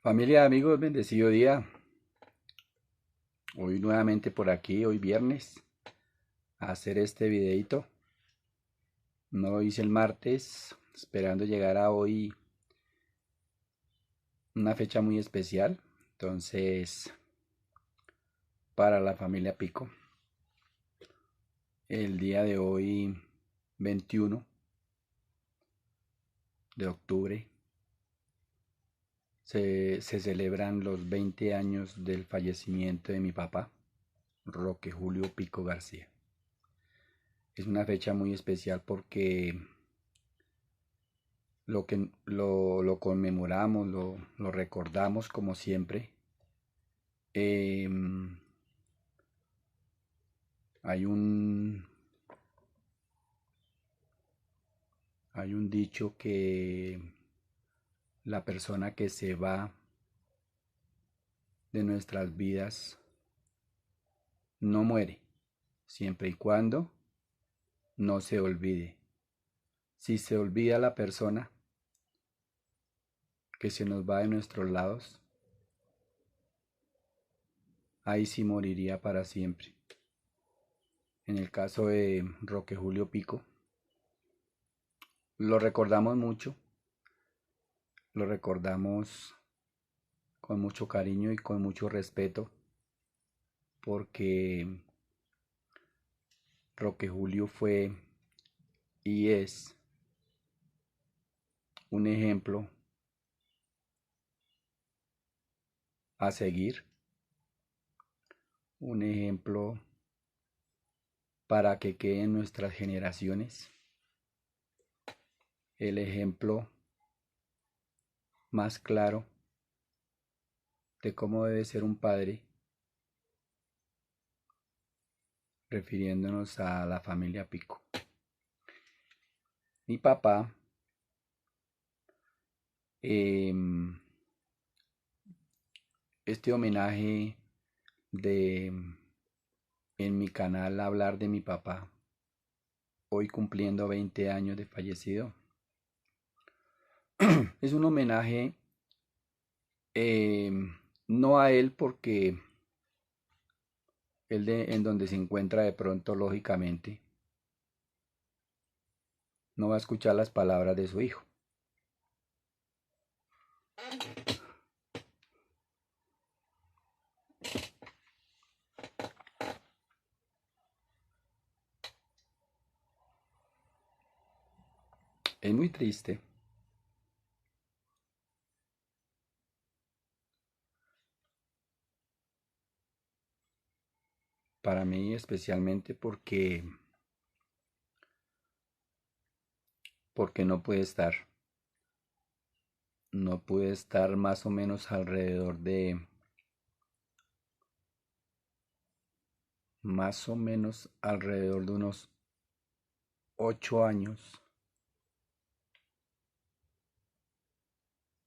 Familia, amigos, bendecido día. Hoy nuevamente por aquí, hoy viernes, a hacer este videito. No lo hice el martes, esperando llegar a hoy una fecha muy especial. Entonces, para la familia Pico, el día de hoy, 21 de octubre, se celebran los 20 años del fallecimiento de mi papá, Roque Julio Pico García. Es una fecha muy especial porque lo conmemoramos, lo recordamos como siempre. Em, hay un, hay un dicho que la persona que se va de nuestras vidas no muere, siempre y cuando no se olvide. Si se olvida la persona que se nos va de nuestros lados, ahí sí moriría para siempre. En el caso de Roque Julio Pico, lo recordamos mucho, lo recordamos con mucho cariño y con mucho respeto, porque Roque Julio fue y es un ejemplo a seguir, un ejemplo para que queden nuestras generaciones, el ejemplo más claro de cómo debe ser un padre, refiriéndonos a la familia Pico. Mi papá eh, este homenaje de en mi canal hablar de mi papá, hoy cumpliendo 20 años de fallecido, es un homenaje eh, no a él porque en donde se encuentra de pronto lógicamente no va a escuchar las palabras de su hijo. Es muy triste para mí especialmente porque no puede estar más o menos alrededor de unos 8 años,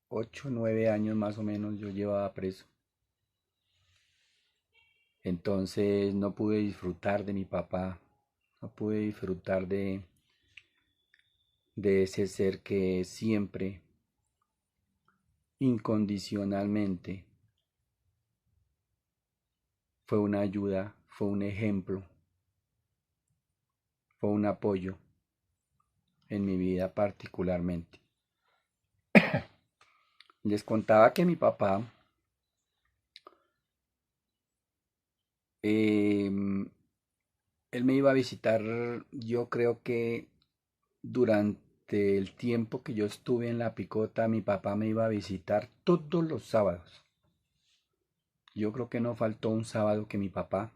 8 o 9 años más o menos yo llevaba preso. Entonces no pude disfrutar de mi papá, no pude disfrutar de ese ser que siempre, incondicionalmente, fue una ayuda, fue un ejemplo, fue un apoyo en mi vida particularmente. Les contaba que mi papá, em, él me iba a visitar, yo creo que durante el tiempo que yo estuve en la picota, mi papá me iba a visitar todos los sábados. Yo creo que no faltó un sábado que mi papá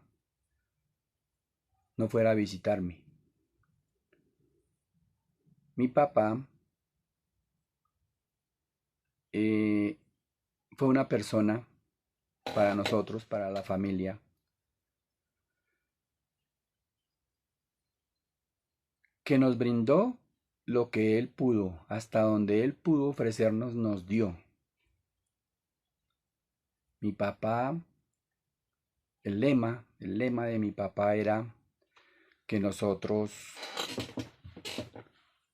no fuera a visitarme. Mi papá eh, fue una persona para nosotros, para la familia, que nos brindó lo que él pudo, hasta donde él pudo ofrecernos, nos dio. Mi papá, el lema de mi papá era que nosotros,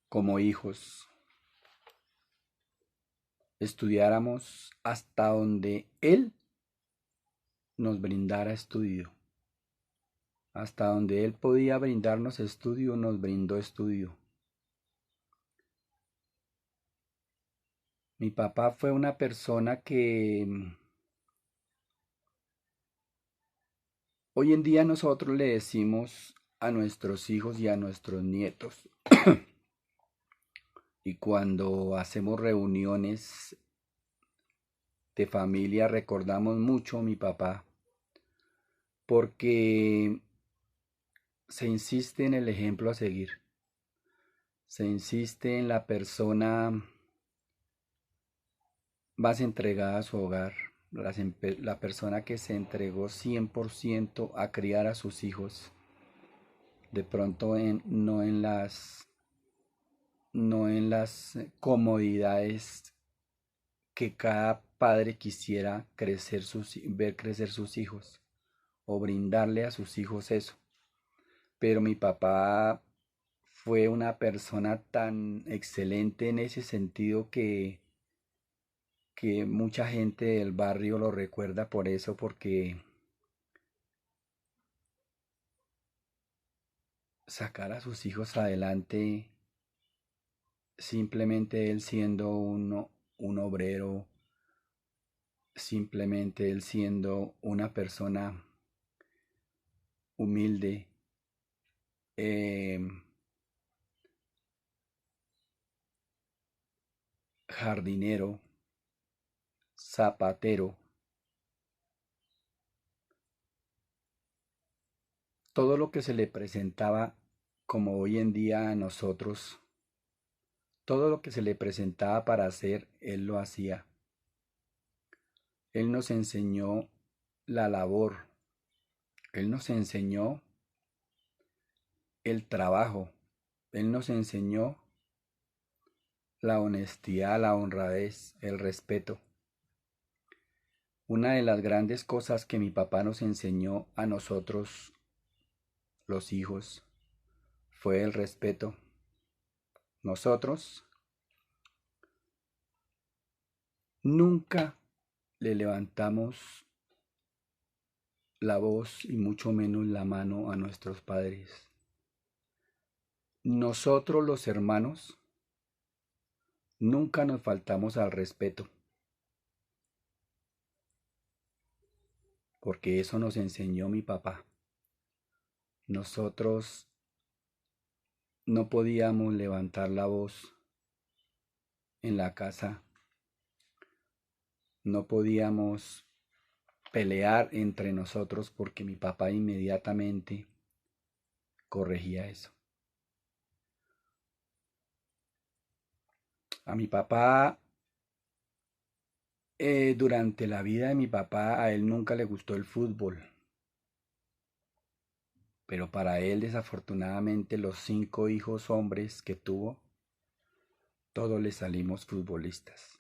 como hijos, estudiáramos hasta donde Él nos brindara estudio. Hasta donde Él podía brindarnos estudio, nos brindó estudio. Mi papá fue una persona que hoy en día nosotros le decimos a nuestros hijos y a nuestros nietos, y cuando hacemos reuniones de familia recordamos mucho a mi papá, porque se insiste en el ejemplo a seguir, se insiste en la persona más entregada a su hogar, la persona que se entregó 100% a criar a sus hijos, de pronto no en las comodidades que cada padre quisiera ver crecer sus hijos o brindarle a sus hijos eso. Pero mi papá fue una persona tan excelente en ese sentido que mucha gente del barrio lo recuerda por eso, porque sacar a sus hijos adelante, simplemente él siendo un obrero, simplemente él siendo una persona humilde, em, jardinero, zapatero, todo lo que se le presentaba como hoy en día a nosotros, todo lo que se le presentaba para hacer, él lo hacía. Él nos enseñó la labor, él nos enseñó el trabajo, él nos enseñó la honestidad, la honradez, el respeto. Una de las grandes cosas que mi papá nos enseñó a nosotros, los hijos, fue el respeto. Nosotros nunca le levantamos la voz y mucho menos la mano a nuestros padres. Nosotros los hermanos nunca nos faltamos al respeto, porque eso nos enseñó mi papá. Nosotros no podíamos levantar la voz en la casa, no podíamos pelear entre nosotros porque mi papá inmediatamente corregía eso. A mi papá, durante la vida de mi papá, a él nunca le gustó el fútbol, pero para él desafortunadamente los 5 hijos hombres que tuvo, todos le salimos futbolistas.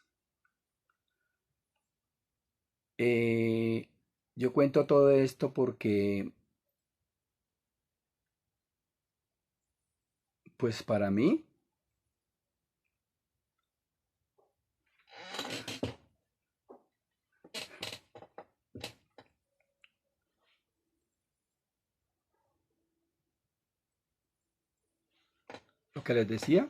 Eh, yo cuento todo esto porque, pues para mí, lo que les decía,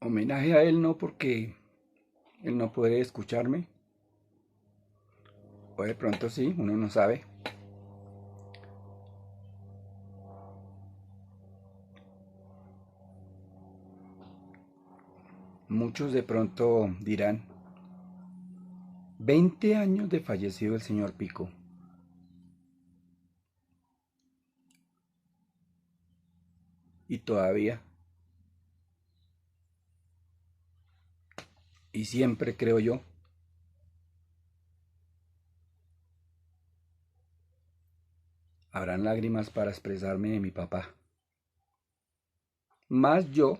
homenaje a él no porque él no puede escucharme, o de pronto sí, uno no sabe. Muchos de pronto dirán, 20 años de fallecido el señor Pico, y todavía, y siempre creo yo, habrán lágrimas para expresarme de mi papá. Más yo,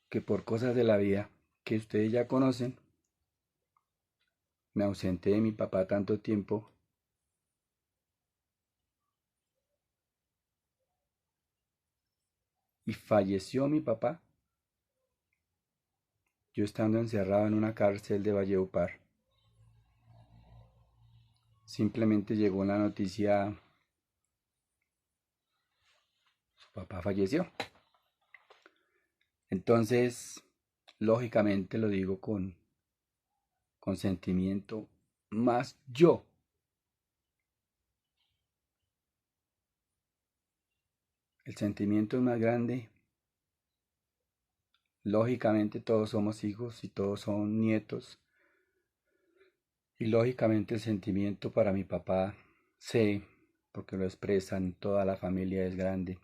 que por cosas de la vida que ustedes ya conocen, me ausenté de mi papá tanto tiempo y falleció mi papá, yo estando encerrado en una cárcel de Valledupar. Simplemente llegó la noticia, su papá falleció. Entonces, lógicamente lo digo con sentimiento, más yo. El sentimiento es más grande. Lógicamente todos somos hijos y todos son nietos. Y lógicamente el sentimiento para mi papá, sé, porque lo expresan, toda la familia es grande.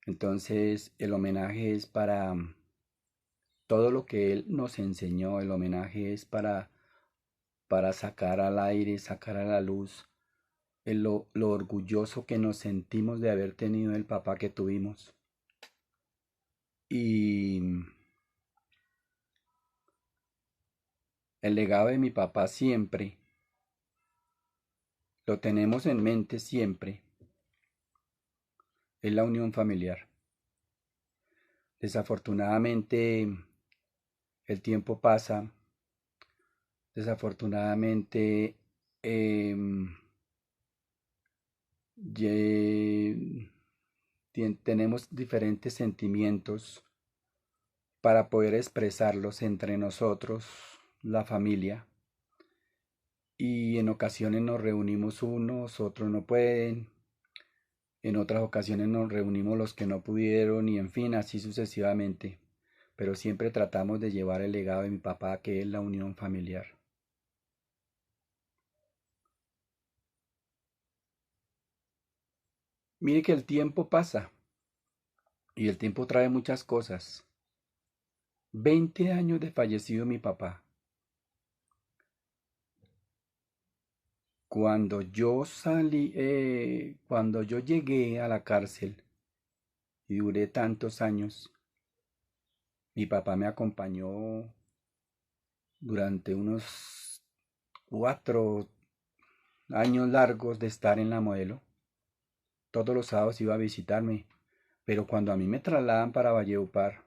Entonces el homenaje es para todo lo que él nos enseñó, el homenaje es para sacar al aire, sacar a la luz lo orgulloso que nos sentimos de haber tenido el papá que tuvimos. Y el legado de mi papá siempre, lo tenemos en mente siempre, es la unión familiar. Desafortunadamente el tiempo pasa, desafortunadamente em, tenemos diferentes sentimientos para poder expresarlos entre nosotros, la familia, y en ocasiones nos reunimos unos, otros no pueden, en otras ocasiones nos reunimos los que no pudieron y en fin, así sucesivamente, pero siempre tratamos de llevar el legado de mi papá, que es la unión familiar. Mire que el tiempo pasa y el tiempo trae muchas cosas. 20 años de fallecido mi papá. Cuando yo llegué a la cárcel y duré tantos años, mi papá me acompañó durante unos 4 años largos de estar en la Modelo. Todos los sábados iba a visitarme, pero cuando a mí me trasladan para Valledupar,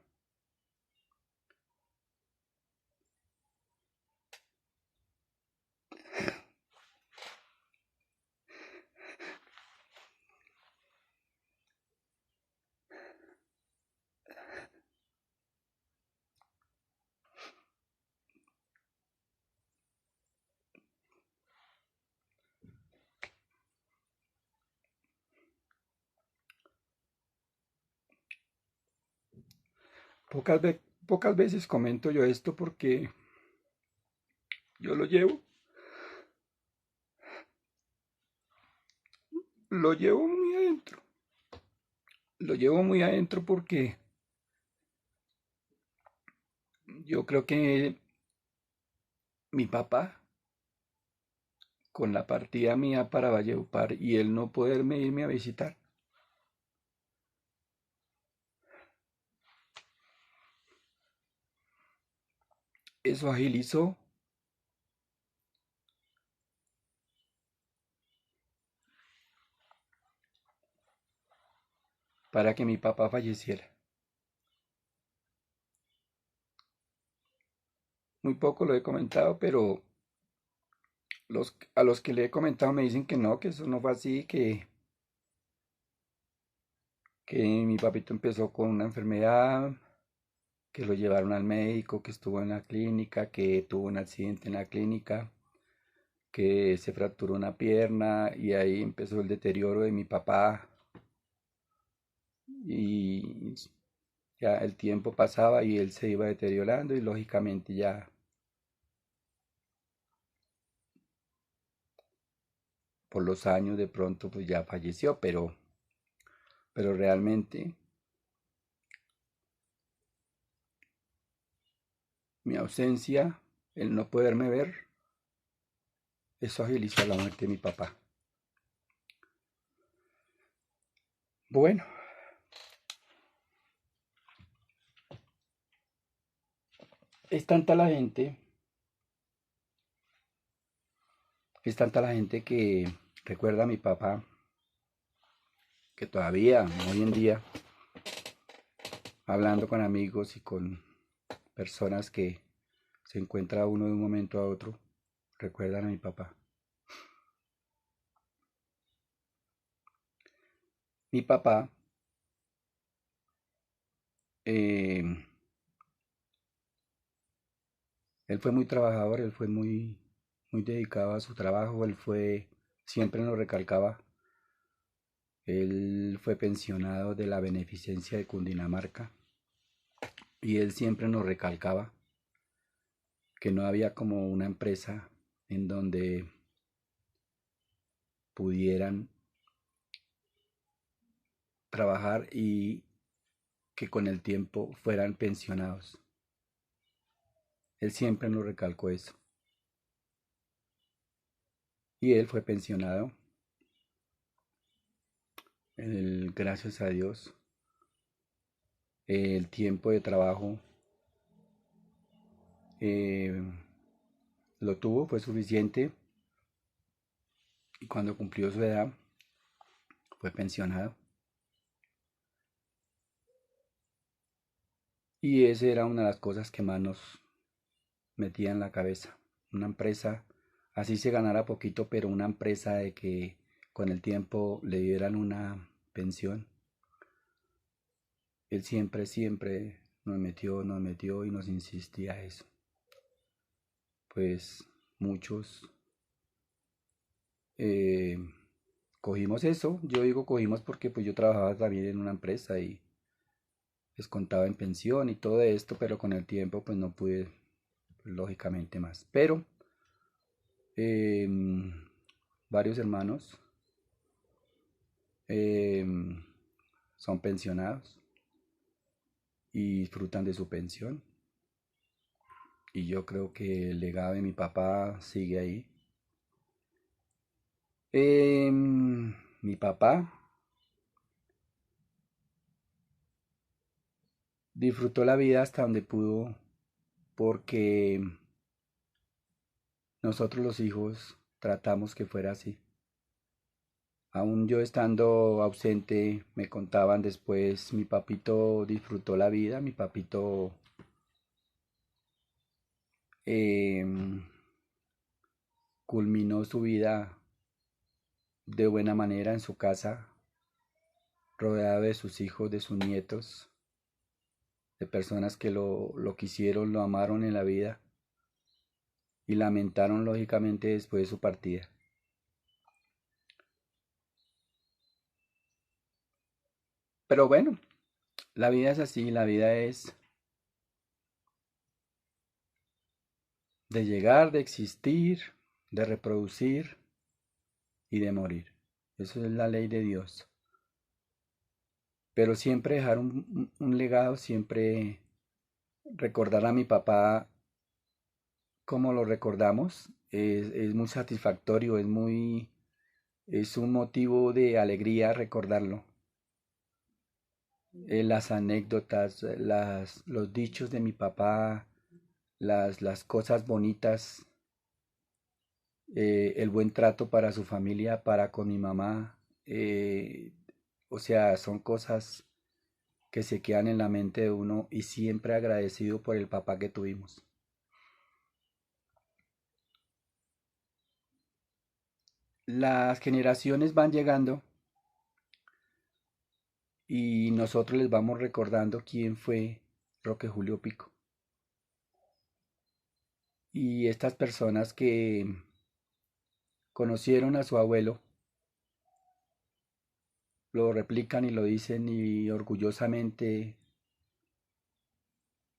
pocas veces comento yo esto porque yo lo llevo muy adentro. Lo llevo muy adentro porque yo creo que mi papá, con la partida mía para Valledupar y el no poderme irme a visitar, eso agilizó para que mi papá falleciera. Muy poco lo he comentado, pero a los que le he comentado me dicen que no, que eso no fue así, que mi papito empezó con una enfermedad, que lo llevaron al médico, que estuvo en la clínica, que tuvo un accidente en la clínica, que se fracturó una pierna y ahí empezó el deterioro de mi papá y ya el tiempo pasaba y él se iba deteriorando y lógicamente ya por los años de pronto pues ya falleció, pero realmente mi ausencia, el no poderme ver, eso agilizó la muerte de mi papá. Bueno, es tanta la gente, es tanta la gente que recuerda a mi papá que todavía, hoy en día, hablando con amigos y con personas que se encuentra uno de un momento a otro, recuerdan a mi papá. Mi papá eh, él fue muy trabajador, él fue muy dedicado a su trabajo, siempre nos recalcaba, él fue pensionado de la Beneficencia de Cundinamarca y él siempre nos recalcaba que no había como una empresa en donde pudieran trabajar y que con el tiempo fueran pensionados. Él siempre nos recalcó eso. Y él fue pensionado, gracias a Dios. El tiempo de trabajo eh, lo tuvo, fue suficiente y cuando cumplió su edad fue pensionado. Y esa era una de las cosas que más nos metía en la cabeza. Una empresa, así se ganara poquito, pero una empresa de que con el tiempo le dieran una pensión. Él siempre nos metió y nos insistía a eso. Pues muchos eh, cogimos eso. Yo digo cogimos porque pues yo trabajaba también en una empresa y les contaba en pensión y todo esto, pero con el tiempo pues no pude, pues, lógicamente más. Pero eh, varios hermanos eh, son pensionados y disfrutan de su pensión. Y yo creo que el legado de mi papá sigue ahí. Mi papá disfrutó la vida hasta donde pudo porque nosotros los hijos tratamos que fuera así. Aún yo estando ausente, me contaban después, mi papito disfrutó la vida, mi papito em, culminó su vida de buena manera en su casa, rodeado de sus hijos, de sus nietos, de personas que lo quisieron, lo amaron en la vida y lamentaron lógicamente después de su partida. Pero bueno, la vida es así, la vida es de llegar, de existir, de reproducir y de morir. Eso es la ley de Dios. Pero siempre dejar un legado, siempre recordar a mi papá como lo recordamos, es muy satisfactorio, es un motivo de alegría recordarlo. Las anécdotas, los dichos de mi papá, las cosas bonitas, el buen trato para su familia, para con mi mamá, o sea, son cosas que se quedan en la mente de uno y siempre agradecido por el papá que tuvimos. Las generaciones van llegando y nosotros les vamos recordando quién fue Roque Julio Pico. Y estas personas que conocieron a su abuelo lo replican y lo dicen y orgullosamente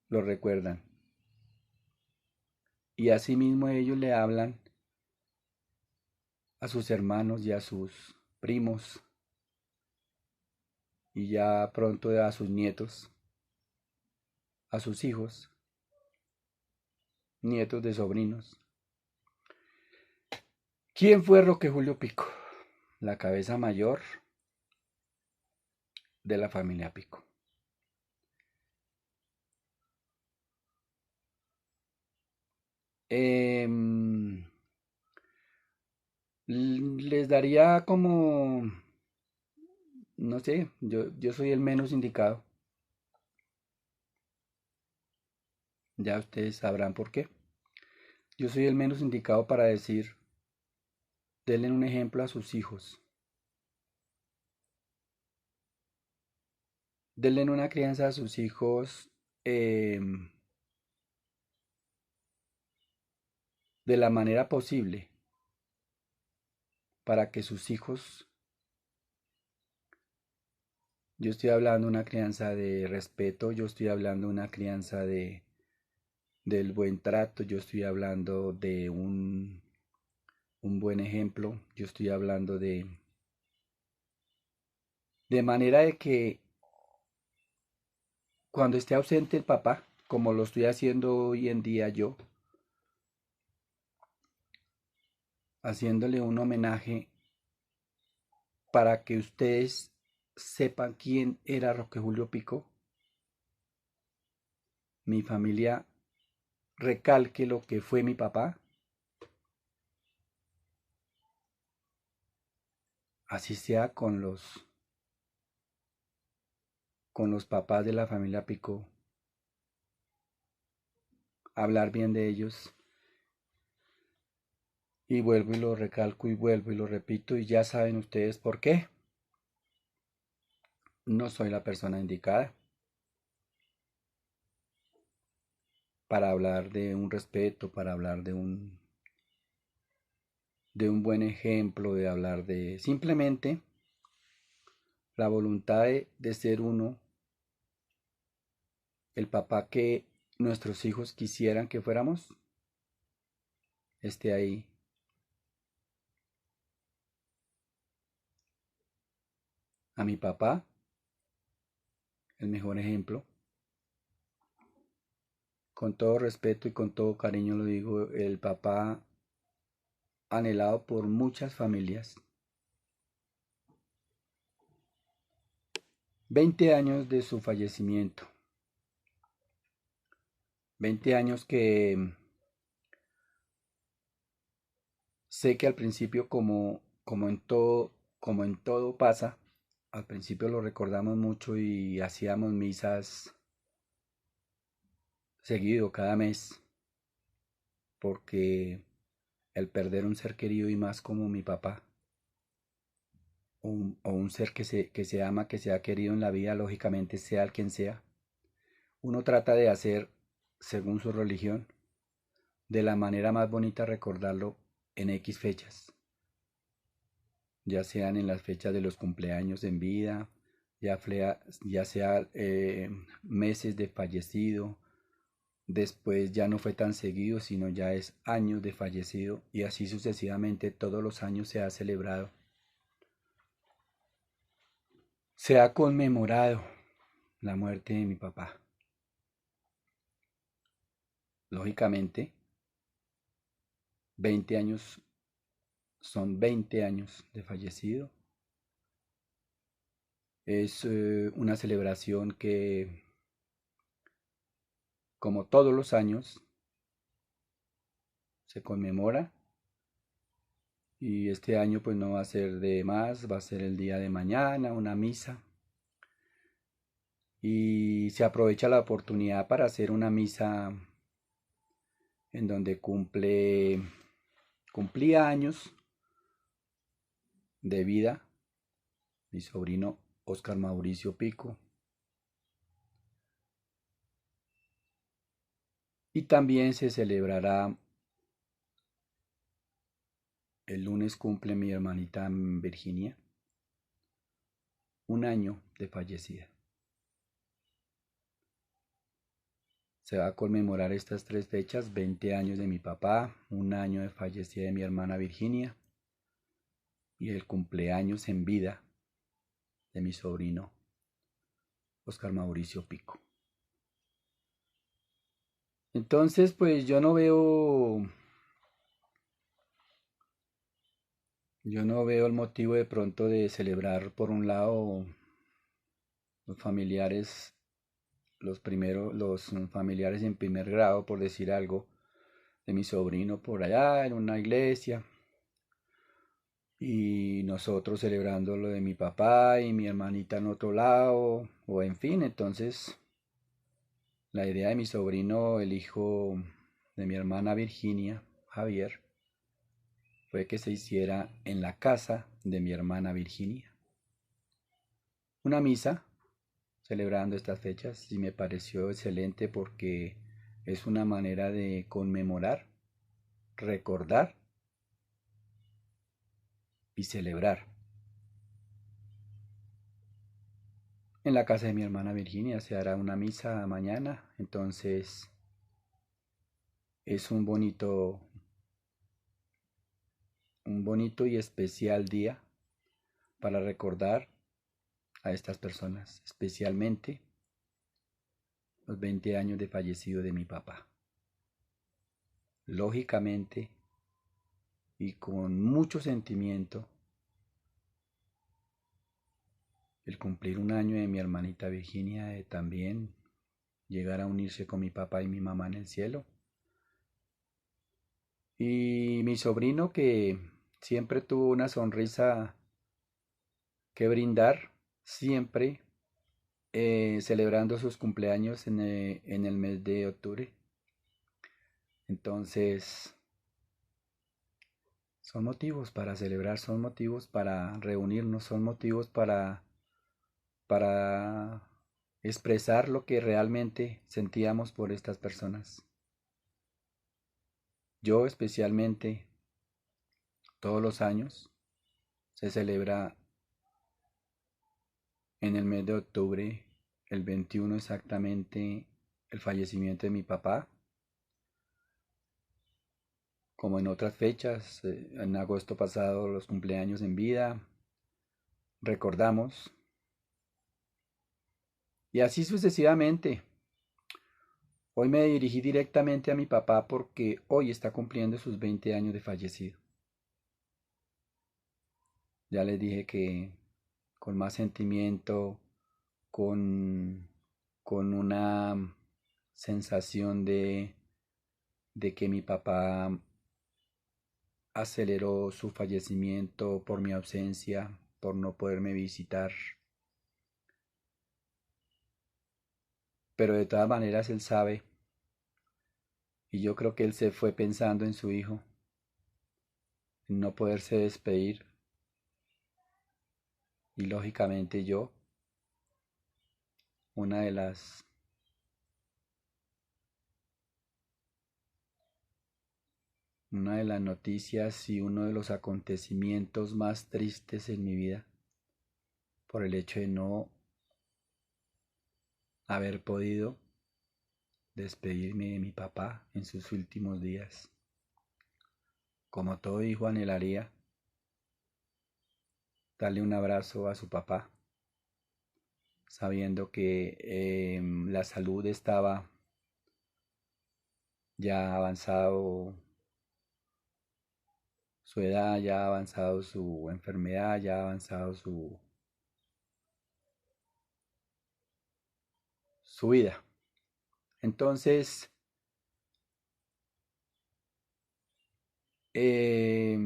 lo recuerdan. Y asimismo ellos le hablan a sus hermanos y a sus primos y ya pronto a sus nietos, a sus hijos, nietos de sobrinos. ¿Quién fue Roque Julio Pico? La cabeza mayor de la familia Pico. Em, Les daría como no sé, yo soy el menos indicado. Ya ustedes sabrán por qué. Yo soy el menos indicado para decir, denle un ejemplo a sus hijos. Denle una crianza a sus hijos de la manera posible para que sus hijos, yo estoy hablando de una crianza de respeto, yo estoy hablando de una crianza del buen trato, yo estoy hablando de un buen ejemplo, yo estoy hablando de manera de que cuando esté ausente el papá, como lo estoy haciendo hoy en día yo, haciéndole un homenaje para que ustedes sepan quién era Roque Julio Pico, mi familia recalque lo que fue mi papá, así sea con los papás de la familia Pico, hablar bien de ellos, y vuelvo y lo recalco y vuelvo y lo repito, y ya saben ustedes por qué. No soy la persona indicada para hablar de un respeto, para hablar de un buen ejemplo, de hablar de simplemente la voluntad de ser uno, el papá que nuestros hijos quisieran que fuéramos, esté ahí. A mi papá, el mejor ejemplo, con todo respeto y con todo cariño lo digo, el papá anhelado por muchas familias. 20 años de su fallecimiento. 20 años que sé que al principio como en todo pasa, al principio lo recordamos mucho y hacíamos misas seguido cada mes, porque el perder un ser querido y más como mi papá, o un ser que se ama, que se ha querido en la vida, lógicamente sea el quien sea, uno trata de hacer, según su religión, de la manera más bonita recordarlo en X fechas, ya sean en las fechas de los cumpleaños en vida, ya sea meses de fallecido, después ya no fue tan seguido, sino ya es años de fallecido y así sucesivamente todos los años se ha celebrado. Se ha conmemorado la muerte de mi papá. Lógicamente, 20 años son 20 años de fallecido. Es una celebración que, como todos los años, se conmemora y este año pues no va a ser de más, va a ser el día de mañana, una misa y se aprovecha la oportunidad para hacer una misa en donde cumplía años de vida mi sobrino Oscar Mauricio Pico. Y también se celebrará, el lunes cumple mi hermanita Virginia, un año de fallecida. Se va a conmemorar estas tres fechas, 20 años de mi papá, un año de fallecida de mi hermana Virginia y el cumpleaños en vida de mi sobrino Oscar Mauricio Pico. Entonces, pues yo no veo el motivo de pronto de celebrar por un lado los familiares, los familiares en primer grado, por decir algo, de mi sobrino por allá en una iglesia, y nosotros celebrando lo de mi papá y mi hermanita en otro lado, o en fin, entonces la idea de mi sobrino, el hijo de mi hermana Virginia, Javier, fue que se hiciera en la casa de mi hermana Virginia una misa celebrando estas fechas y me pareció excelente porque es una manera de conmemorar, recordar y celebrar. En la casa de mi hermana Virginia se hará una misa mañana, entonces es un bonito y especial día para recordar a estas personas, especialmente los 20 años de fallecido de mi papá. Lógicamente y con mucho sentimiento, el cumplir un año de mi hermanita Virginia, de también llegar a unirse con mi papá y mi mamá en el cielo. Y mi sobrino que siempre tuvo una sonrisa que brindar, siempre celebrando sus cumpleaños en el mes de octubre. Entonces, son motivos para celebrar, son motivos para reunirnos, son motivos para expresar lo que realmente sentíamos por estas personas. Yo especialmente, todos los años, se celebra en el mes de octubre, el 21 exactamente, el fallecimiento de mi papá. Como en otras fechas, en agosto pasado los cumpleaños en vida, recordamos, y así sucesivamente. Hoy me dirigí directamente a mi papá porque hoy está cumpliendo sus 20 años de fallecido. Ya les dije que con más sentimiento, con, con una sensación de que mi papá aceleró su fallecimiento por mi ausencia, por no poderme visitar. Pero de todas maneras él sabe, y yo creo que él se fue pensando en su hijo, en no poderse despedir, y lógicamente yo, una de las una de las noticias y uno de los acontecimientos más tristes en mi vida, por el hecho de no haber podido despedirme de mi papá en sus últimos días. Como todo hijo anhelaría darle un abrazo a su papá, sabiendo que la salud estaba ya avanzado, su edad, ya ha avanzado su enfermedad, ya ha avanzado su vida. Entonces, eh,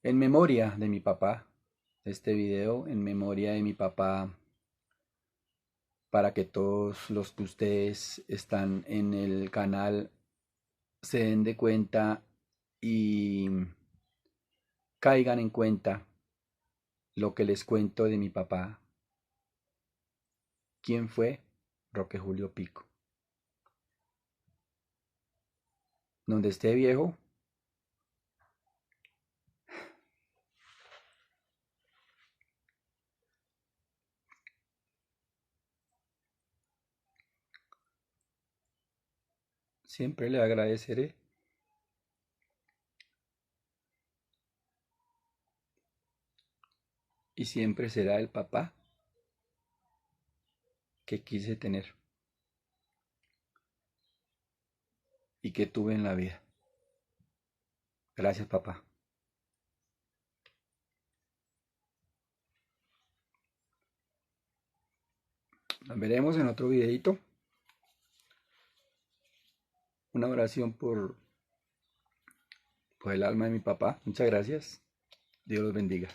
en memoria de mi papá, este video, en memoria de mi papá, para que todos los que ustedes están en el canal se den de cuenta y caigan en cuenta lo que les cuento de mi papá. ¿Quién fue? Roque Julio Pico. Donde esté viejo, siempre le agradeceré y siempre será el papá que quise tener y que tuve en la vida. Gracias, papá. Nos veremos en otro videito. Una oración por el alma de mi papá. Muchas gracias. Dios los bendiga.